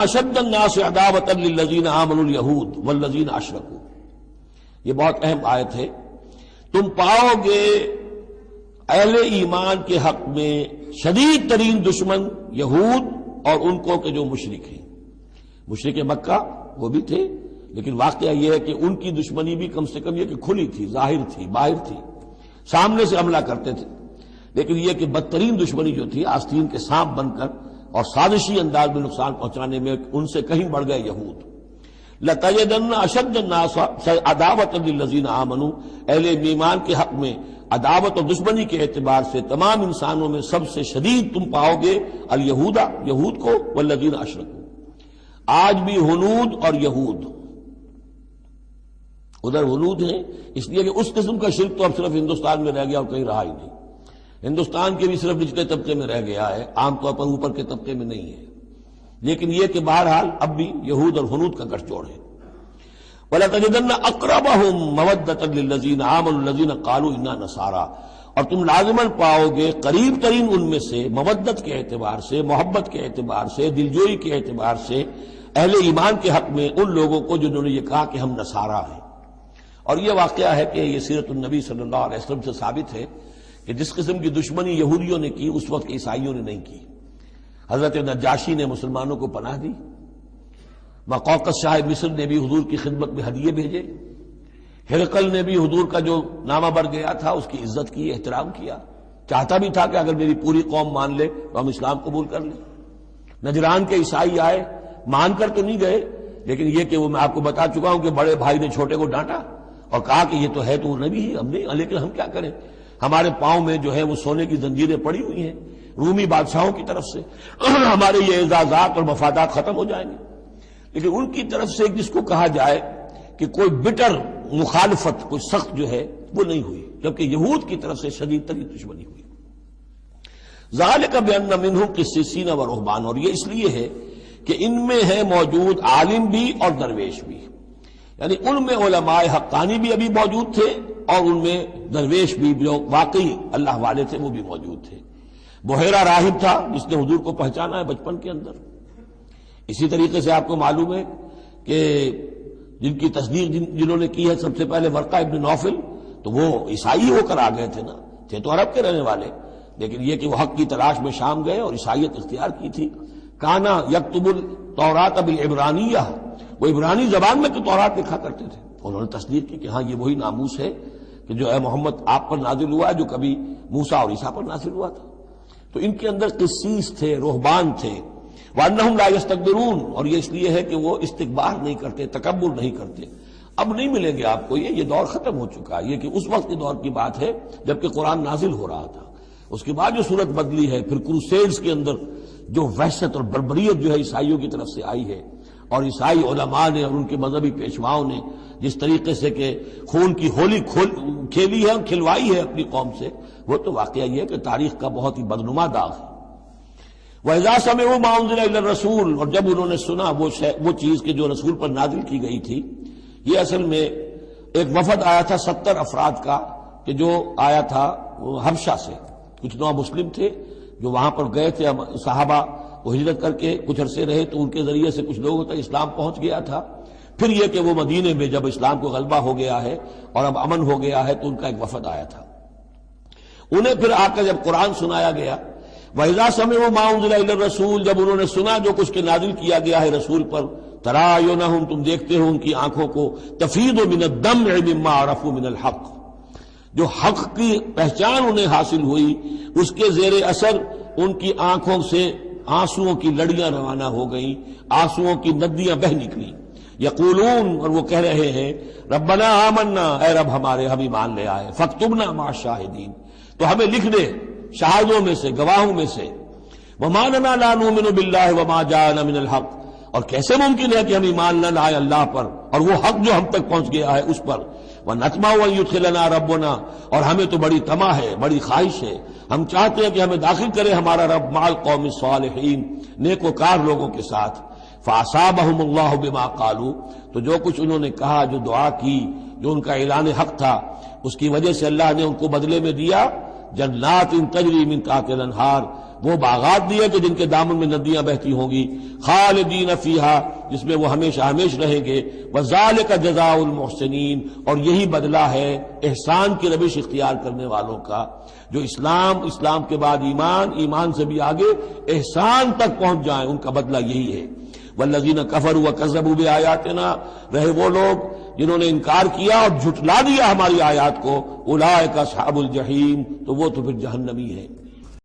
اشد الناس عداوۃ للذین آمنوا الیہود والذین اشرکوا، یہ بہت اہم آیت ہے۔ تم پاؤ گے اہل ایمان کے حق میں شدید ترین دشمن یہود اور ان کو کہ جو مشرک ہیں۔ مشرک مکہ وہ بھی تھے، لیکن واقعہ یہ ہے کہ ان کی دشمنی بھی کم سے کم یہ کہ کھلی تھی، ظاہر تھی، باہر تھی، سامنے سے حملہ کرتے تھے، لیکن یہ کہ بدترین دشمنی جو تھی آستین کے سانپ بن کر اور سازشی انداز میں نقصان پہنچانے میں ان سے کہیں بڑھ گئے یہود۔ لَتَجِدَنَّ أَشَدَّ النَّاسِ عَدَاوَةً لِلَّذِينَ آمَنُوا، اہل ایمان کے حق میں عداوت اور دشمنی کے اعتبار سے تمام انسانوں میں سب سے شدید تم پاؤ گے الیہود، یہود کو، والذین اشرکوا۔ آج بھی ہنود اور یہود، ادھر ہنود ہیں اس لیے کہ اس قسم کا شرک تو اب صرف ہندوستان میں رہ گیا اور کہیں رہا ہی نہیں۔ ہندوستان کے بھی صرف نچلے طبقے میں رہ گیا ہے، عام طور پر اوپر کے طبقے میں نہیں ہے، لیکن یہ کہ بہرحال اب بھی یہود اور ہنود کا گٹھ جوڑ ہے۔ وَلَتَجِدَنَّ أَقْرَبَهُمْ مَوَدَّةً لِلَّذِينَ آمَنُوا الَّذِينَ قَالُوا إِنَّا نَصَارَىٰ، اور تم لازماً پاؤ گے قریب ترین ان میں سے مودت کے اعتبار سے، محبت کے اعتبار سے، دلجوئی کے اعتبار سے اہل ایمان کے حق میں ان لوگوں کو جنہوں نے یہ کہا کہ ہم نصارہ ہیں۔ اور یہ واقعہ ہے کہ یہ سیرت النبی صلی اللہ علیہ وسلم سے ثابت ہے کہ جس قسم کی دشمنی یہودیوں نے کی اس وقت عیسائیوں نے نہیں کی۔ حضرت نجاشی نے مسلمانوں کو پناہ دی، مقوقس شاہ مصر نے بھی حضور کی خدمت میں ہدیے بھیجے، ہرقل نے بھی حضور کا جو نامہ بر گیا تھا اس کی عزت کی، احترام کیا، چاہتا بھی تھا کہ اگر میری پوری قوم مان لے تو ہم اسلام قبول کر لیں۔ نجران کے عیسائی آئے، مان کر تو نہیں گئے، لیکن یہ کہ وہ میں آپ کو بتا چکا ہوں کہ بڑے بھائی نے چھوٹے کو ڈانٹا اور کہا کہ یہ تو ہے تو وہ نبی ہی، ہم نہیں، لیکن ہم کیا کریں، ہمارے پاؤں میں جو ہے وہ سونے کی زنجیریں پڑی ہوئی ہیں رومی بادشاہوں کی طرف سے، ہمارے یہ اعزازات اور مفادات ختم ہو جائیں گے۔ لیکن ان کی طرف سے جس کو کہا جائے کہ کوئی بٹر مخالفت، کوئی سخت جو ہے وہ نہیں ہوئی، جبکہ یہود کی طرف سے شدید ترین دشمنی ہوئی۔ ذالک بأن منہم قسیسین و رہبان، اور یہ اس لیے ہے کہ ان میں ہے موجود عالم بھی اور درویش بھی، یعنی ان میں علماء حقانی بھی ابھی موجود تھے اور ان میں درویش بھی جو واقعی اللہ والے تھے وہ بھی موجود تھے۔ بحیرہ راہب تھا جس نے حضور کو پہچانا ہے بچپن کے اندر۔ اسی طریقے سے آپ کو معلوم ہے کہ جن کی تصدیق جنہوں نے کی ہے سب سے پہلے ورقہ ابن نوفل، تو وہ عیسائی ہو کر آ گئے تھے نا، تھے تو عرب کے رہنے والے، لیکن یہ کہ وہ حق کی تلاش میں شام گئے اور عیسائیت اختیار کی تھی۔ کانا یکتب التوراۃ بالعبرانیہ، وہ عبرانی زبان میں تو تورات لکھا کرتے تھے، انہوں نے تصدیق کی کہ ہاں یہ وہی ناموس ہے کہ جو ہے محمد آپ پر نازل ہوا ہے جو کبھی موسیٰ اور عیسیٰ پر نازل ہوا تھا۔ تو ان کے اندر قسیس تھے، رہبان تھے، وَأَنَّهُمْ لَا يَسْتَكْبِرُونَ، اور یہ اس لیے ہے کہ وہ استکبار نہیں کرتے، تکبر نہیں کرتے۔ اب نہیں ملیں گے آپ کو، یہ دور ختم ہو چکا ہے، یہ کہ اس وقت کے دور کی بات ہے جبکہ قرآن نازل ہو رہا تھا۔ اس کے بعد جو صورت بدلی ہے، پھر کروسیڈز کے اندر جو وحشت اور بربریت جو ہے عیسائیوں کی طرف سے آئی ہے، اور عیسائی علماء نے اور ان کے مذہبی پیشواؤں نے جس طریقے سے کہ خون کی ہولی کھیلی ہے اور کھلوائی ہے اپنی قوم سے، وہ تو واقعہ یہ ہے کہ تاریخ کا بہت ہی بدنما داغ ہے۔ وَإِذَا سَمِعُوا مَا أُنزِلَ إِلَى الرَّسُولِ، اور جب انہوں نے سنا وہ چیز کہ جو رسول پر نازل کی گئی تھی۔ یہ اصل میں ایک وفد آیا تھا 70 افراد کا کہ جو آیا تھا حبشہ سے، کچھ نو مسلم تھے جو وہاں پر گئے تھے، صحابہ وہ ہجرت کر کے کچھ عرصے رہے تو ان کے ذریعے سے کچھ لوگوں تک اسلام پہنچ گیا تھا۔ پھر یہ کہ وہ مدینے میں جب اسلام کو غلبہ ہو گیا ہے اور اب امن ہو گیا ہے تو ان کا ایک وفد آیا تھا۔ انہیں پھر آ کر جب قرآن سنایا گیا، وَإِذَا سَمِعُوا مَا أُنزِلَ إِلَى الرَّسُولِ، جب انہوں نے سنا جو کچھ کہ نازل کیا گیا ہے رسول پر، تَرَىٰ أَعْيُنَهُمْ، تم دیکھتے ہو ان کی آنکھوں کو، تَفِيضُ مِنَ الدَّمْعِ مِمَّا عَرَفُوا مِنَ الْحَقِّ، جو حق کی پہچان انہیں حاصل ہوئی اس کے زیر اثر ان کی آنکھوں سے آنسوؤں کی لڑیاں روانہ ہو گئیں، آنسوؤں کی ندیاں بہہ نکلیں۔ یقولون، اور وہ کہہ رہے ہیں، ربنا آمنا، اے رب ہمارے ہم ایمان لے آئے، فاکتبنا مع الشاہدین، تو ہمیں لکھ دے شاہدوں میں سے، گواہوں میں سے۔ وما لنا لا نؤمن باللہ وما جاءنا من الحق، اور کیسے ممکن ہے کہ ہم ایمان نہ لائیں اللہ پر اور وہ حق جو ہم تک پہنچ گیا ہے اس پر۔ وَنَطْمَعُ أَن يُدْخِلَنَا رَبُّنَا، اور ہمیں تو بڑی طمع ہے، بڑی خواہش ہے، ہم چاہتے ہیں کہ ہمیں داخل کرے ہمارا رب مع القوم الصالحین، نیک وکار لوگوں کے ساتھ۔ فَأَصَابَهُمُ اللَّهُ بِمَا قَالُوا، تو جو کچھ انہوں نے کہا، جو دعا کی، جو ان کا اعلان حق تھا، اس کی وجہ سے اللہ نے ان کو بدلے میں دیا جنات تجری من تحتها الانہار، وہ باغات دیے کہ جن کے دامن میں ندیاں بہتی ہوں گی، خالدین فیہا، جس میں وہ ہمیشہ ہمیش رہیں گے، وذالک جزاء المحسنین، اور یہی بدلہ ہے احسان کی روش اختیار کرنے والوں کا، جو اسلام کے بعد ایمان سے بھی آگے احسان تک پہنچ جائیں، ان کا بدلہ یہی ہے۔ والذین کفروا وکذبوا بآیاتنا، رہے وہ لوگ جنہوں نے انکار کیا اور جھٹلا دیا ہماری آیات کو، اولئک اصحاب الجحیم، تو وہ تو پھر جہنمی ہے۔